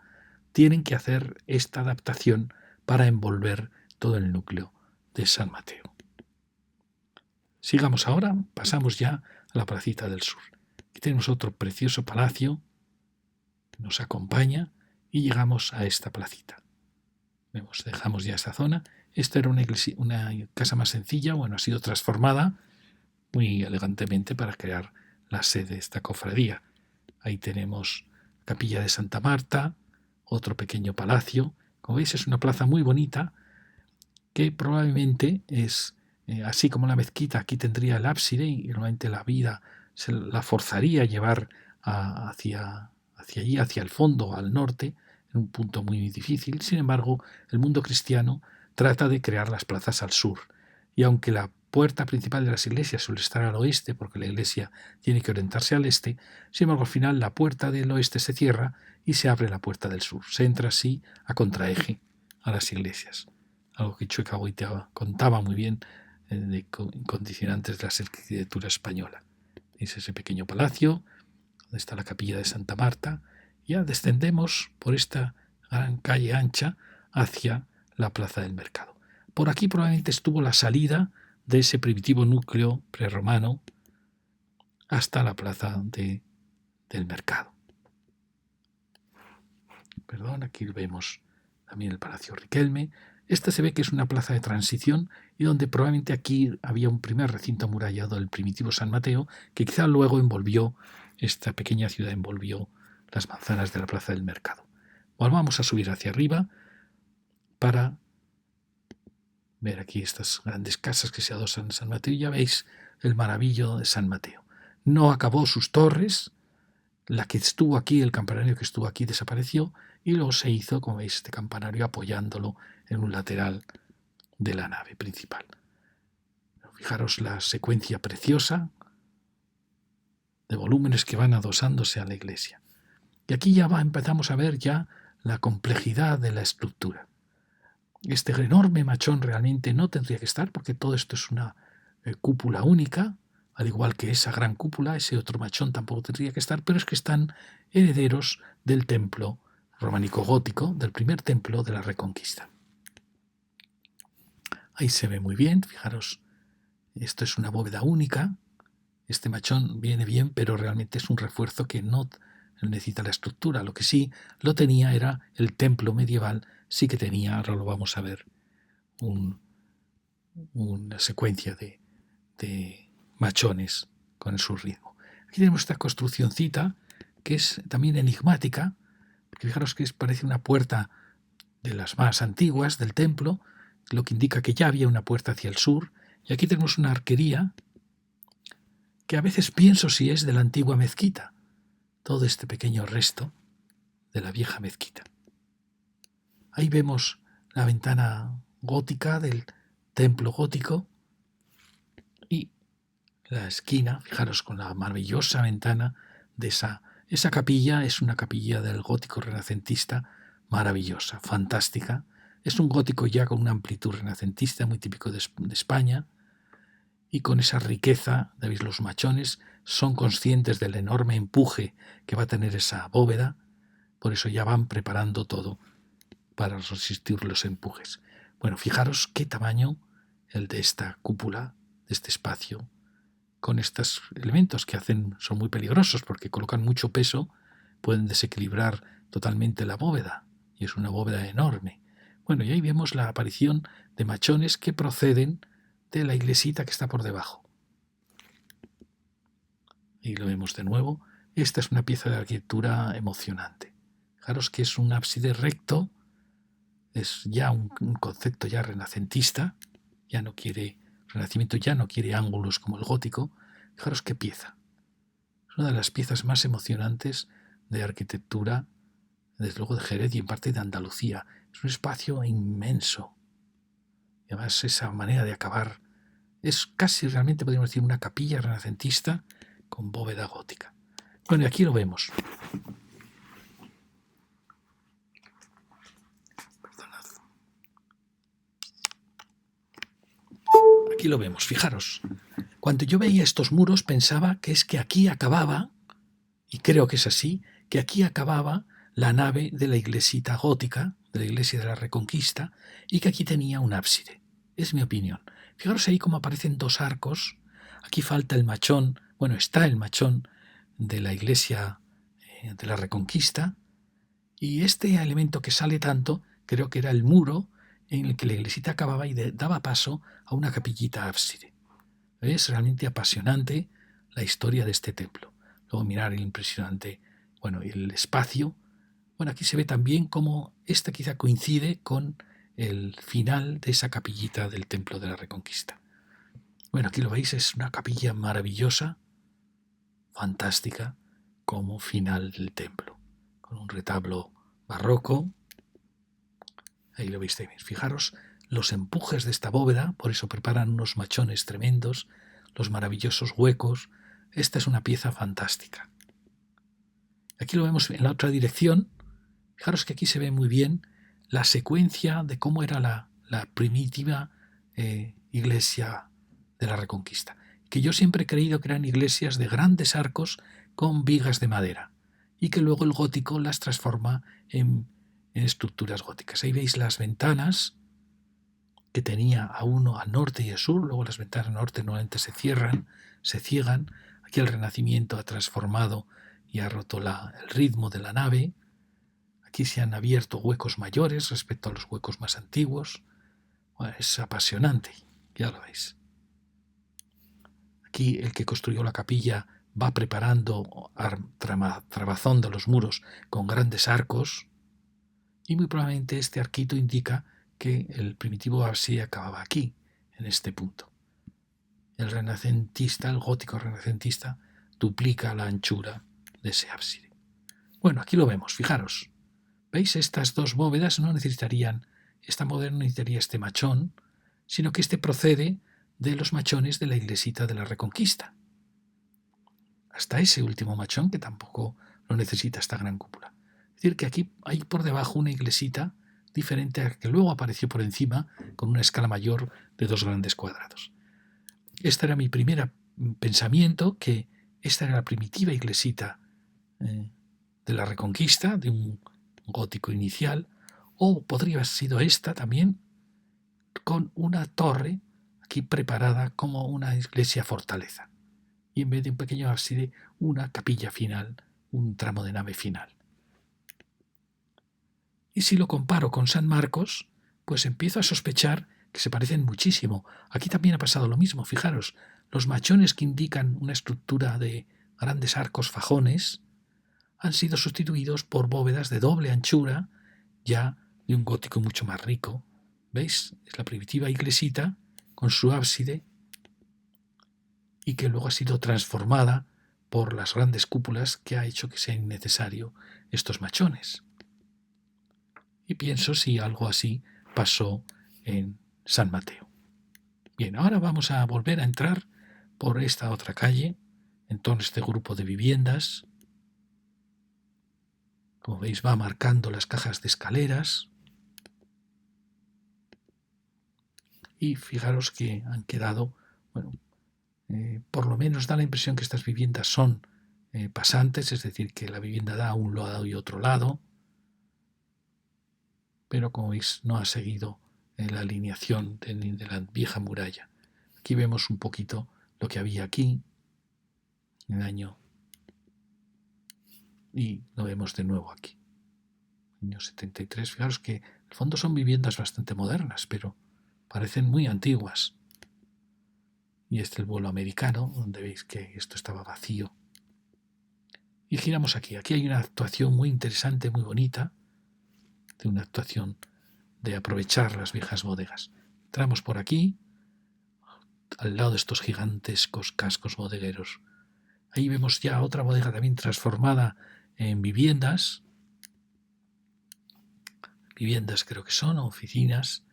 tienen que hacer esta adaptación para envolver todo el núcleo de San Mateo. Sigamos ahora, pasamos ya a la placita del sur. Aquí tenemos otro precioso palacio que nos acompaña y llegamos a esta placita. Vemos, dejamos ya esta zona. Esta era una casa más sencilla, bueno, ha sido transformada muy elegantemente para crear la sede de esta cofradía. Ahí tenemos la capilla de Santa Marta, otro pequeño palacio. Como veis, es una plaza muy bonita que probablemente es, así como la mezquita, aquí tendría el ábside y normalmente la vida se la forzaría a llevar hacia allí, hacia el fondo, al norte, en un punto muy difícil. Sin embargo, el mundo cristiano trata de crear las plazas al sur. Y aunque la puerta principal de las iglesias suele estar al oeste, porque la iglesia tiene que orientarse al este, sin embargo, al final la puerta del oeste se cierra y se abre la puerta del sur. Se entra así a contraeje a las iglesias. Algo que Chueca Goitia contaba muy bien de condicionantes de la arquitectura española. Es ese pequeño palacio, donde está la capilla de Santa Marta. Ya descendemos por esta gran calle ancha hacia la plaza del mercado. A por aquí probablemente estuvo la salida de ese primitivo núcleo prerromano hasta la plaza del mercado. Perdón, aquí vemos también el Palacio Riquelme. Esta se ve que es una plaza de transición y donde probablemente aquí había un primer recinto amurallado del primitivo San Mateo, que quizá luego esta pequeña ciudad envolvió las manzanas de la plaza del mercado. Volvamos a subir hacia arriba para ver aquí estas grandes casas que se adosan en San Mateo. Ya veis el maravillo de San Mateo. No acabó sus torres, la que estuvo aquí, el campanario que estuvo aquí desapareció y luego se hizo, como veis, este campanario apoyándolo en un lateral de la nave principal. Fijaros la secuencia preciosa de volúmenes que van adosándose a la iglesia. Y aquí ya empezamos a ver ya la complejidad de la estructura. Este enorme machón realmente no tendría que estar porque todo esto es una cúpula única, al igual que esa gran cúpula, ese otro machón tampoco tendría que estar, pero es que están herederos del templo románico-gótico, del primer templo de la Reconquista. Ahí se ve muy bien, fijaros, esto es una bóveda única, este machón viene bien, pero realmente es un refuerzo que no necesita la estructura. Lo que sí lo tenía era el templo medieval, sí que tenía, ahora lo vamos a ver, una secuencia de machones con su ritmo. Aquí tenemos esta construccióncita que es también enigmática, porque fijaros que parece una puerta de las más antiguas del templo, lo que indica que ya había una puerta hacia el sur, y aquí tenemos una arquería que a veces pienso si es de la antigua mezquita, todo este pequeño resto de la vieja mezquita. Ahí vemos la ventana gótica del templo gótico y la esquina, fijaros con la maravillosa ventana de esa capilla, es una capilla del gótico renacentista maravillosa, fantástica. Es un gótico ya con una amplitud renacentista muy típico de España y con esa riqueza, ¿veis? Los machones son conscientes del enorme empuje que va a tener esa bóveda, por eso ya van preparando todo para resistir los empujes. Bueno, fijaros qué tamaño el de esta cúpula, de este espacio, con estos elementos que son muy peligrosos porque colocan mucho peso, pueden desequilibrar totalmente la bóveda, y es una bóveda enorme. Bueno, y ahí vemos la aparición de machones que proceden de la iglesita que está por debajo. Y lo vemos de nuevo. Esta es una pieza de arquitectura emocionante. Fijaros que es un ábside recto, es ya un concepto ya renacentista, Renacimiento ya no quiere ángulos como el gótico. Fijaros qué pieza. Es una de las piezas más emocionantes de arquitectura, desde luego de Jerez y en parte de Andalucía. Es un espacio inmenso. Y además esa manera de acabar es casi realmente, podríamos decir, una capilla renacentista con bóveda gótica. Bueno, y aquí lo vemos. Perdonad. Aquí lo vemos, fijaros. Cuando yo veía estos muros pensaba que es que aquí acababa, y creo que es así, que aquí acababa la nave de la iglesita gótica, de la iglesia de la Reconquista, y que aquí tenía un ábside. Es mi opinión. Fijaros ahí cómo aparecen dos arcos. Aquí falta el machón, bueno, está el machón de la iglesia de la Reconquista, y este elemento que sale tanto, creo que era el muro en el que la iglesita acababa y daba paso a una capillita ábside. Es realmente apasionante la historia de este templo. Luego mirar el impresionante, el espacio. Bueno, aquí se ve también cómo este quizá coincide con el final de esa capillita del templo de la Reconquista. Bueno, aquí lo veis, es una capilla maravillosa, fantástica, como final del templo, con un retablo barroco. Ahí lo veis también. Fijaros los empujes de esta bóveda, por eso preparan unos machones tremendos, los maravillosos huecos. Esta es una pieza fantástica. Aquí lo vemos en la otra dirección. Fijaros que aquí se ve muy bien la secuencia de cómo era la primitiva iglesia de la Reconquista, que yo siempre he creído que eran iglesias de grandes arcos con vigas de madera y que luego el gótico las transforma en estructuras góticas. Ahí veis las ventanas que tenía a uno al norte y al sur, luego las ventanas norte normalmente se cierran, se ciegan. Aquí el Renacimiento ha transformado y ha roto el ritmo de la nave. Aquí se han abierto huecos mayores respecto a los huecos más antiguos. Bueno, es apasionante, ya lo veis. Aquí el que construyó la capilla va preparando, trabazando los muros con grandes arcos, y muy probablemente este arquito indica que el primitivo ábside acababa aquí, en este punto. El renacentista, el gótico renacentista, duplica la anchura de ese ábside. Bueno, aquí lo vemos, fijaros. ¿Veis? Estas dos bóvedas no necesitarían, esta moderna no necesitaría este machón, sino que este procede de los machones de la iglesita de la Reconquista. Hasta ese último machón, que tampoco lo necesita esta gran cúpula. Es decir, que aquí hay por debajo una iglesita diferente a la que luego apareció por encima con una escala mayor de 2 grandes cuadrados. Este era mi primer pensamiento, que esta era la primitiva iglesita de la Reconquista, de un gótico inicial, o podría haber sido esta también, con una torre aquí preparada como una iglesia fortaleza, y en vez de un pequeño ábside, una capilla final, un tramo de nave final. Y si lo comparo con San Marcos, pues empiezo a sospechar que se parecen muchísimo. Aquí también ha pasado lo mismo, fijaros, los machones que indican una estructura de grandes arcos fajones han sido sustituidos por bóvedas de doble anchura, ya de un gótico mucho más rico. ¿Veis? Es la primitiva iglesita con su ábside, y que luego ha sido transformada por las grandes cúpulas que ha hecho que sea innecesario estos machones. Y pienso si algo así pasó en San Mateo. Bien, ahora vamos a volver a entrar por esta otra calle, en todo este grupo de viviendas. Como veis, va marcando las cajas de escaleras. Y fijaros que han quedado, bueno, por lo menos da la impresión que estas viviendas son pasantes, es decir, que la vivienda da a un lado y otro lado, pero como veis no ha seguido la alineación de la vieja muralla. Aquí vemos un poquito lo que había aquí en el año, y lo vemos de nuevo aquí, año 73. Fijaros que en el fondo son viviendas bastante modernas, pero parecen muy antiguas. Y este es el vuelo americano, donde veis que esto estaba vacío. Y giramos aquí. Aquí hay una actuación muy interesante, muy bonita, de una actuación de aprovechar las viejas bodegas. Entramos por aquí, al lado de estos gigantescos cascos bodegueros. Ahí vemos ya otra bodega también transformada en viviendas. Viviendas creo que son, oficinas.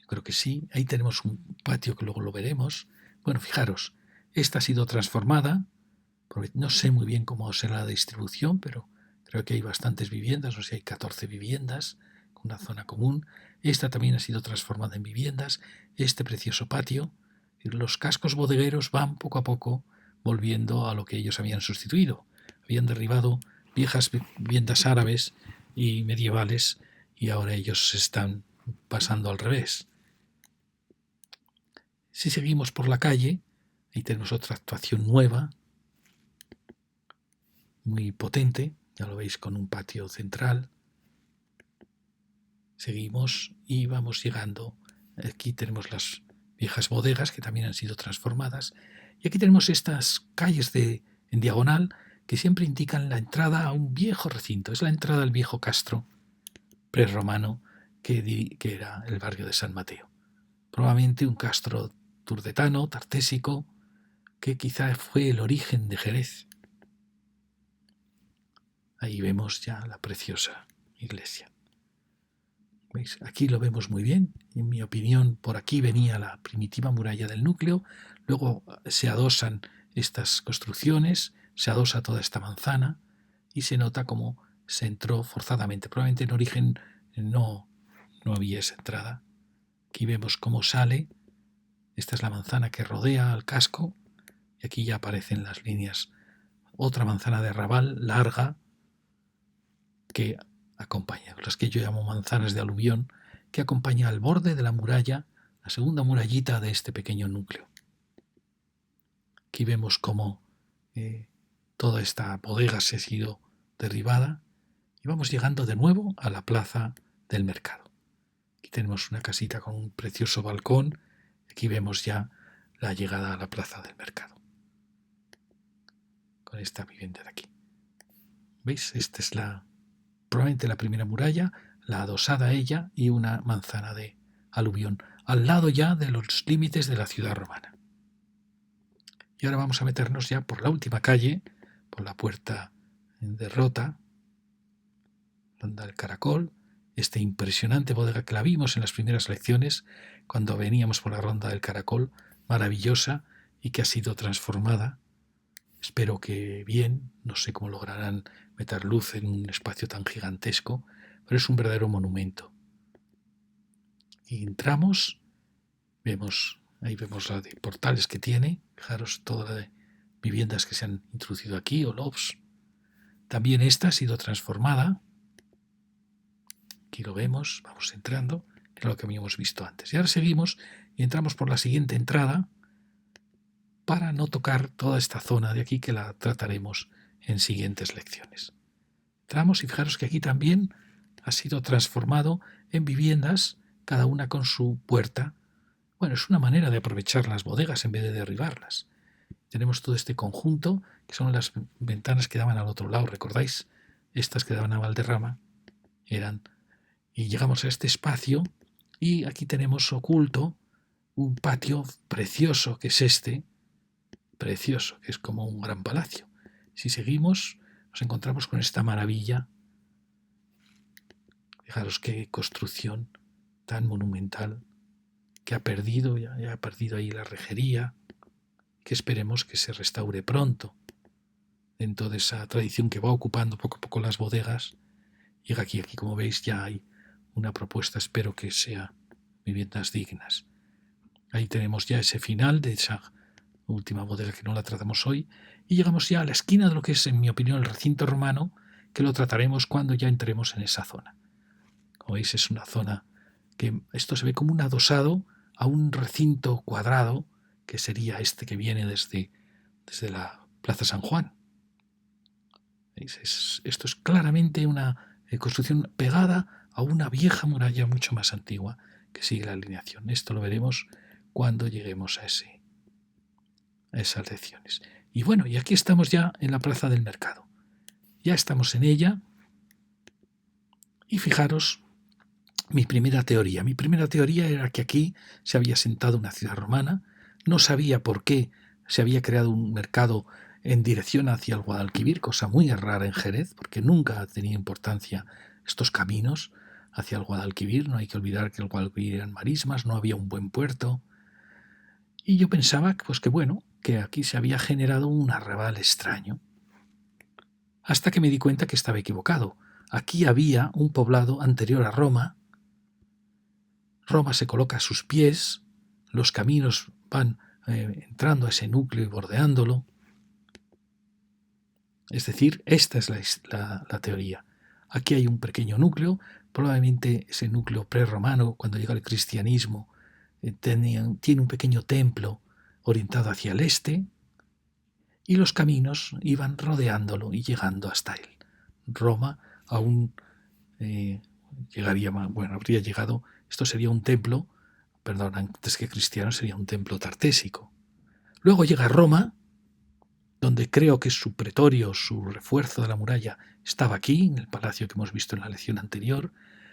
Yo creo que sí. Ahí tenemos un patio que luego lo veremos. Bueno, fijaros, esta ha sido transformada. No sé muy bien cómo será la distribución, pero creo que hay bastantes viviendas, o sea, hay 14 viviendas con una zona común. Esta también ha sido transformada en viviendas, este precioso patio. Los cascos bodegueros van poco a poco volviendo a lo que ellos habían sustituido. Habían derribado viejas viviendas árabes y medievales, y ahora ellos se están pasando al revés. Si seguimos por la calle, ahí tenemos otra actuación nueva, muy potente, ya lo veis, con un patio central. Seguimos y vamos llegando. Aquí tenemos las viejas bodegas que también han sido transformadas, y aquí tenemos estas calles en diagonal que siempre indican la entrada a un viejo recinto. Es la entrada al viejo castro prerromano que era el barrio de San Mateo. Probablemente un castro turdetano, tartésico, que quizá fue el origen de Jerez. Ahí vemos ya la preciosa iglesia. ¿Veis? Aquí lo vemos muy bien. En mi opinión, por aquí venía la primitiva muralla del núcleo. Luego se adosan estas construcciones, se adosa toda esta manzana y se nota cómo se entró forzadamente. Probablemente en origen no había esa entrada. Aquí vemos cómo sale. Esta es la manzana que rodea al casco y aquí ya aparecen las líneas. Otra manzana de arrabal larga que acompaña, las que yo llamo manzanas de aluvión, que acompaña al borde de la muralla, la segunda murallita de este pequeño núcleo. Aquí vemos cómo toda esta bodega se ha sido derribada y vamos llegando de nuevo a la plaza del mercado. Aquí tenemos una casita con un precioso balcón. Aquí vemos ya la llegada a la plaza del mercado, con esta vivienda de aquí. ¿Veis? Esta es probablemente la primera muralla, la adosada a ella y una manzana de aluvión, al lado ya de los límites de la ciudad romana. Y ahora vamos a meternos ya por la última calle, por la puerta de Rota, Ronda del Caracol, esta impresionante bodega que la vimos en las primeras lecciones, cuando veníamos por la Ronda del Caracol, maravillosa y que ha sido transformada. Espero que bien, no sé cómo lograrán meter luz en un espacio tan gigantesco, pero es un verdadero monumento. Y entramos, ahí vemos la de portales que tiene, fijaros todas las viviendas que se han introducido aquí, o lofts. También esta ha sido transformada. Aquí lo vemos, vamos entrando, era lo que habíamos visto antes. Y ahora seguimos y entramos por la siguiente entrada para no tocar toda esta zona de aquí que la trataremos en siguientes lecciones. Entramos y fijaros que aquí también ha sido transformado en viviendas, cada una con su puerta. Bueno, es una manera de aprovechar las bodegas en vez de derribarlas. Tenemos todo este conjunto, que son las ventanas que daban al otro lado, ¿recordáis? Estas que daban a Valderrama eran. Y llegamos a este espacio y aquí tenemos oculto un patio precioso, que es precioso, que es como un gran palacio. Si seguimos, nos encontramos con esta maravilla. Fijaros qué construcción tan monumental, que ha perdido, ya ha perdido ahí la rejería, que esperemos que se restaure pronto, dentro de esa tradición que va ocupando poco a poco las bodegas. Llega aquí como veis ya hay una propuesta, espero que sea viviendas dignas. Ahí tenemos ya ese final de esa última bodega que no la tratamos hoy, y llegamos ya a la esquina de lo que es, en mi opinión, el recinto romano, que lo trataremos cuando ya entremos en esa zona. Como veis, es una zona que esto se ve como un adosado a un recinto cuadrado, que sería este que viene desde la Plaza San Juan. ¿Veis? Esto es claramente una construcción pegada a una vieja muralla mucho más antigua que sigue la alineación. Esto lo veremos cuando lleguemos a esas lecciones. Y bueno, y aquí estamos ya en la Plaza del Mercado. Ya estamos en ella. Y fijaros, mi primera teoría era que aquí se había sentado una ciudad romana. No sabía por qué se había creado un mercado en dirección hacia el Guadalquivir, cosa muy rara en Jerez, porque nunca ha tenido importancia estos caminos hacia el Guadalquivir. No hay que olvidar que el Guadalquivir eran marismas, no había un buen puerto. Y yo pensaba que aquí se había generado un arrabal extraño. Hasta que me di cuenta que estaba equivocado. Aquí había un poblado anterior a Roma. Roma se coloca a sus pies, los caminos van entrando a ese núcleo y bordeándolo. Es decir, esta es la teoría. Aquí hay un pequeño núcleo, probablemente ese núcleo prerromano, cuando llega el cristianismo, tiene un pequeño templo orientado hacia el este, y los caminos iban rodeándolo y llegando hasta él. Roma aún habría llegado, esto sería un templo, antes que cristiano sería un templo tartésico. Luego llega Roma, donde creo que su pretorio, su refuerzo de la muralla, estaba aquí, en el palacio que hemos visto en la lección anterior.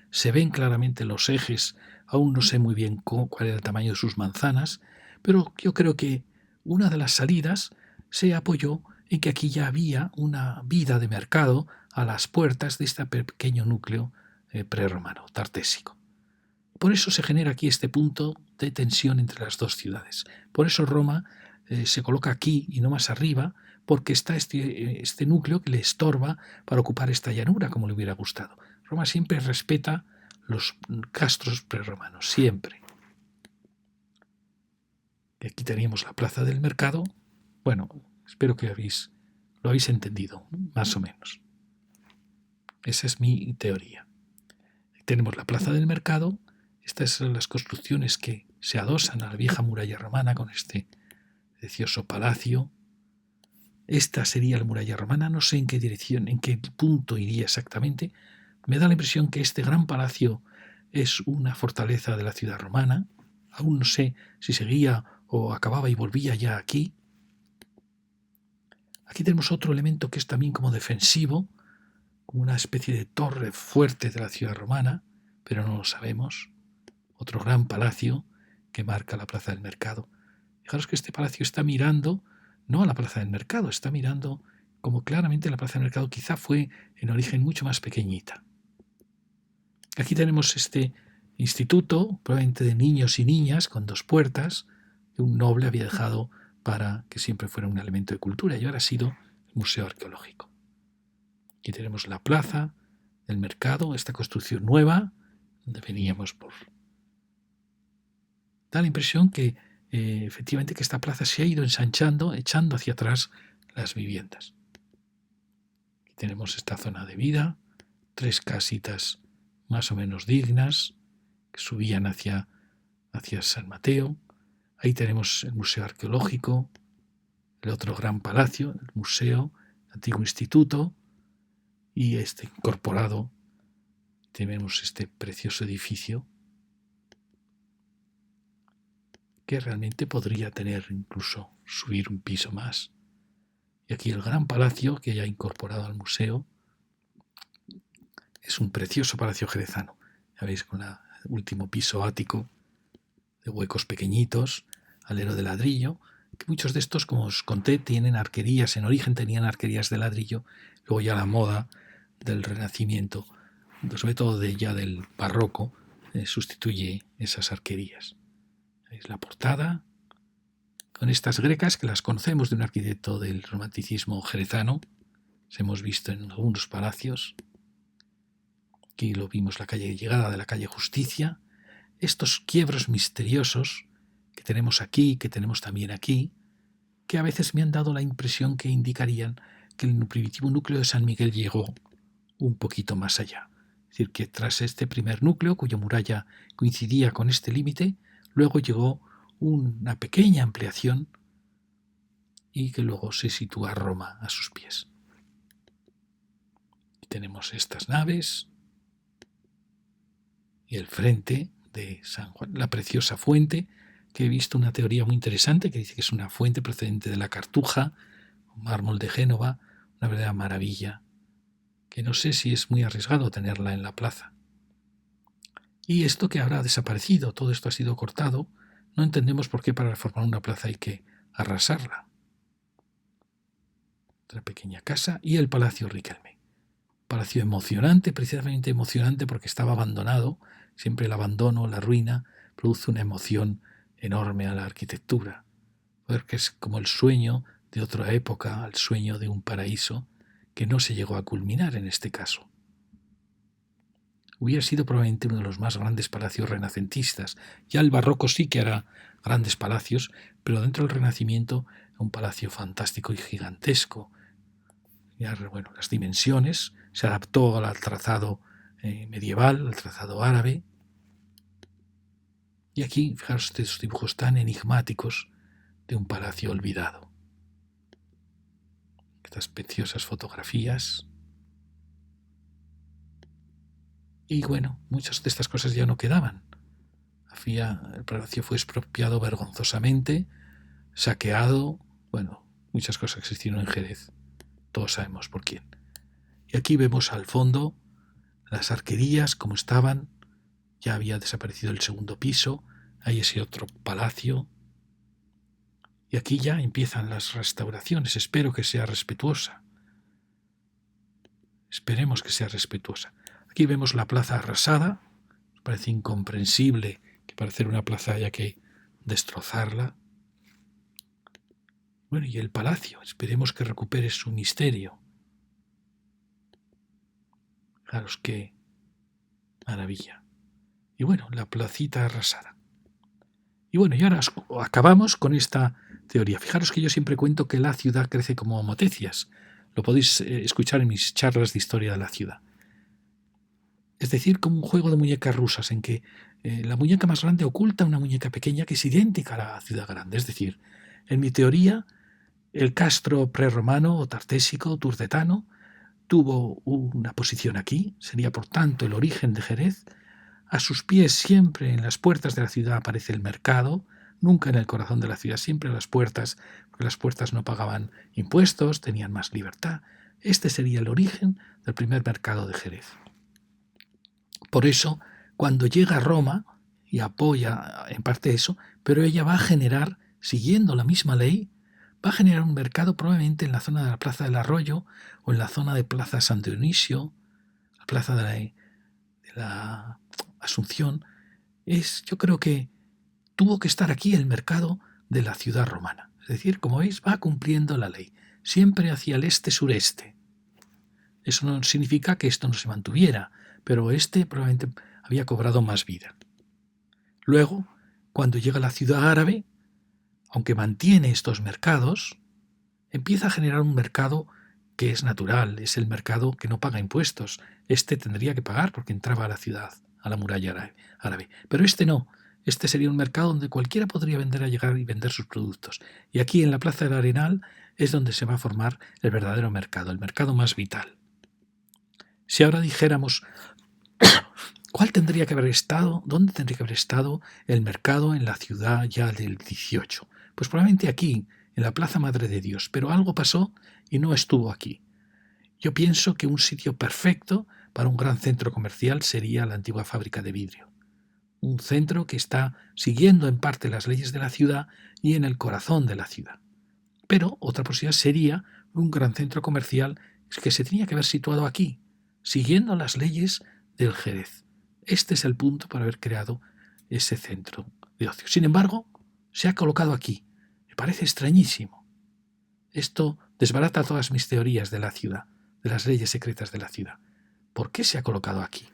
Se ven claramente los ejes, aún no sé muy bien cuál era el tamaño de sus manzanas, pero yo creo que una de las salidas se apoyó en que aquí ya había una vida de mercado a las puertas de este pequeño núcleo prerromano, tartésico. Por eso se genera aquí este punto de tensión entre las dos ciudades. Por eso Roma se coloca aquí y no más arriba, porque está este núcleo que le estorba para ocupar esta llanura como le hubiera gustado. Roma siempre respeta los castros prerromanos, siempre. Y aquí teníamos la plaza del mercado. Bueno, espero que lo habéis entendido, más o menos. Esa es mi teoría. Tenemos la plaza del mercado Estas son las construcciones que se adosan a la vieja muralla romana con este precioso palacio. Esta sería la muralla romana, no sé en qué dirección, en qué punto iría exactamente. Me da la impresión que este gran palacio es una fortaleza de la ciudad romana. Aún no sé si seguía o acababa y volvía ya aquí. Aquí tenemos otro elemento que es también como defensivo, como una especie de torre fuerte de la ciudad romana, pero no lo sabemos. Otro gran palacio que marca la plaza del mercado. Fijaros que este palacio está mirando no a la plaza del mercado, está mirando como claramente la plaza del mercado quizá fue en origen mucho más pequeñita. Aquí tenemos este instituto, probablemente de niños y niñas, con 2 puertas, que un noble había dejado para que siempre fuera un elemento de cultura y ahora ha sido el museo arqueológico. Aquí tenemos la plaza del mercado, esta construcción nueva, donde veníamos por... Da la impresión que efectivamente que esta plaza se ha ido ensanchando, echando hacia atrás las viviendas. Aquí tenemos esta zona de vida, 3 casitas más o menos dignas que subían hacia San Mateo. Ahí tenemos el museo arqueológico, el otro gran palacio, el museo, el antiguo instituto, y este incorporado tenemos este precioso edificio que realmente podría tener incluso subir un piso más. Y aquí el gran palacio que ya ha incorporado al museo es un precioso palacio jerezano. Ya veis, con el último piso ático de huecos pequeñitos, alero de ladrillo, que muchos de estos, como os conté, tienen arquerías, en origen tenían arquerías de ladrillo, luego ya la moda del Renacimiento, sobre todo del barroco, sustituye esas arquerías. ¿Veis la portada? Con estas grecas que las conocemos de un arquitecto del romanticismo jerezano, las hemos visto en algunos palacios. Aquí lo vimos, la calle llegada de la calle Justicia. Estos quiebros misteriosos que tenemos aquí, que tenemos también aquí, que a veces me han dado la impresión que indicarían que el primitivo núcleo de San Miguel llegó un poquito más allá. Es decir, que tras este primer núcleo, cuya muralla coincidía con este límite, luego llegó una pequeña ampliación y que luego se sitúa Roma a sus pies. Y tenemos estas naves y el frente de San Juan, la preciosa fuente, que he visto una teoría muy interesante que dice que es una fuente procedente de la Cartuja, un mármol de Génova, una verdadera maravilla, que no sé si es muy arriesgado tenerla en la plaza. Y esto que habrá desaparecido, todo esto ha sido cortado, no entendemos por qué para reformar una plaza hay que arrasarla. Otra pequeña casa y el Palacio Riquelme. Palacio emocionante, precisamente emocionante porque estaba abandonado. Siempre el abandono, la ruina, produce una emoción enorme a la arquitectura, porque es como el sueño de otra época, el sueño de un paraíso que no se llegó a culminar en este caso. Hubiera sido probablemente uno de los más grandes palacios renacentistas. Ya el barroco sí que hará grandes palacios, pero dentro del Renacimiento un palacio fantástico y gigantesco. Ya, bueno, las dimensiones, se adaptó al trazado medieval, al trazado árabe. Y aquí, fijaros estos dibujos tan enigmáticos de un palacio olvidado. Estas preciosas fotografías. Y bueno, muchas de estas cosas ya no quedaban. El palacio fue expropiado vergonzosamente, saqueado. Bueno, muchas cosas existieron en Jerez. Todos sabemos por quién. Y aquí vemos al fondo las arquerías como estaban. Ya había desaparecido el segundo piso. Hay ese otro palacio. Y aquí ya empiezan las restauraciones. Espero que sea respetuosa. Esperemos que sea respetuosa. Aquí vemos la plaza arrasada. Nos parece incomprensible que para hacer una plaza haya que destrozarla. Bueno, y el palacio. Esperemos que recupere su misterio. Fijaros qué maravilla. Y bueno, la placita arrasada. Y bueno, y ahora acabamos con esta teoría. Fijaros que yo siempre cuento que la ciudad crece como motecias. Lo podéis escuchar en mis charlas de historia de la ciudad. Es decir, como un juego de muñecas rusas en que La muñeca más grande oculta una muñeca pequeña que es idéntica a la ciudad grande. Es decir, en mi teoría, el castro prerromano o tartésico turdetano tuvo una posición aquí, sería por tanto el origen de Jerez. A sus pies, siempre en las puertas de la ciudad, aparece el mercado, nunca en el corazón de la ciudad, siempre en las puertas, porque las puertas no pagaban impuestos, tenían más libertad. Este sería el origen del primer mercado de Jerez. Por eso, cuando llega a Roma, y apoya en parte eso, pero ella va a generar, siguiendo la misma ley, va a generar un mercado probablemente en la zona de la Plaza del Arroyo o en la zona de Plaza San Dionisio, la Plaza de la Asunción. Yo creo que tuvo que estar aquí el mercado de la ciudad romana. Es decir, como veis, va cumpliendo la ley, siempre hacia el este-sureste. Eso no significa que esto no se mantuviera, pero este probablemente había cobrado más vida. Luego, cuando llega a la ciudad árabe, aunque mantiene estos mercados, empieza a generar un mercado que es natural, es el mercado que no paga impuestos. Este tendría que pagar porque entraba a la ciudad, a la muralla árabe. Pero este no. Este sería un mercado donde cualquiera podría llegar y vender sus productos. Y aquí en la Plaza del Arenal es donde se va a formar el verdadero mercado, el mercado más vital. Si ahora dijéramos, ¿cuál tendría que haber estado? ¿Dónde tendría que haber estado el mercado en la ciudad ya del 18? Pues probablemente aquí, en la Plaza Madre de Dios, pero algo pasó y no estuvo aquí. Yo pienso que un sitio perfecto para un gran centro comercial sería la antigua fábrica de vidrio. Un centro que está siguiendo en parte las leyes de la ciudad y en el corazón de la ciudad. Pero otra posibilidad sería un gran centro comercial que se tenía que haber situado aquí, siguiendo las leyes del Jerez. Este es el punto para haber creado ese centro de ocio. Sin embargo, se ha colocado aquí. Me parece extrañísimo. Esto desbarata todas mis teorías de la ciudad, de las leyes secretas de la ciudad. ¿Por qué se ha colocado aquí?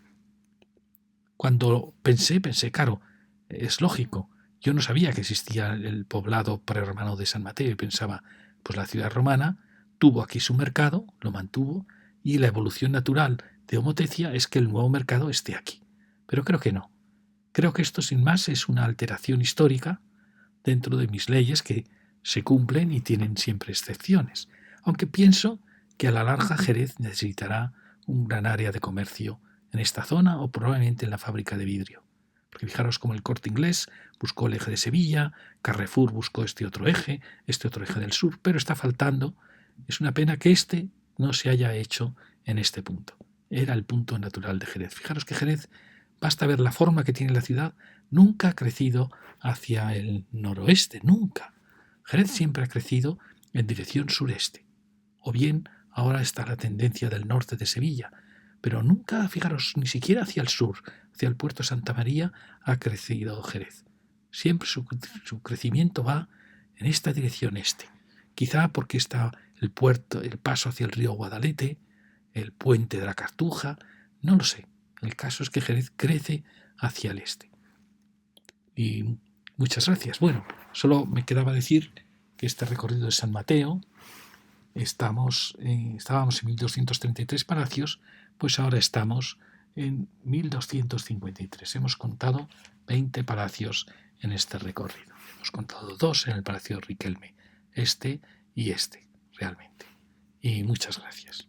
Cuando pensé, claro, es lógico. Yo no sabía que existía el poblado prerromano de San Mateo y pensaba, pues la ciudad romana tuvo aquí su mercado, lo mantuvo, y la evolución natural de Omotecia es que el nuevo mercado esté aquí. Pero creo que no. Creo que esto sin más es una alteración histórica dentro de mis leyes que se cumplen y tienen siempre excepciones. Aunque pienso que a la larga Jerez necesitará un gran área de comercio en esta zona o probablemente en la fábrica de vidrio. Porque fijaros como el Corte Inglés buscó el eje de Sevilla, Carrefour buscó este otro eje del sur, pero está faltando. Es una pena que este no se haya hecho en este punto. Era el punto natural de Jerez. Fijaros que Jerez, basta ver la forma que tiene la ciudad, nunca ha crecido hacia el noroeste, nunca. Jerez siempre ha crecido en dirección sureste. O bien ahora está la tendencia del norte de Sevilla, pero nunca, fijaros, ni siquiera hacia el sur, hacia el puerto de Santa María, ha crecido Jerez. Siempre su crecimiento va en esta dirección este. Quizá porque está el puerto, el paso hacia el río Guadalete, el puente de la Cartuja, no lo sé. El caso es que Jerez crece hacia el este. Y muchas gracias. Bueno, solo me quedaba decir que este recorrido de San Mateo, estábamos en 1233 palacios, pues ahora estamos en 1253. Hemos contado 20 palacios en este recorrido. Hemos contado 2 en el Palacio de Riquelme, este y este, realmente. Y muchas gracias.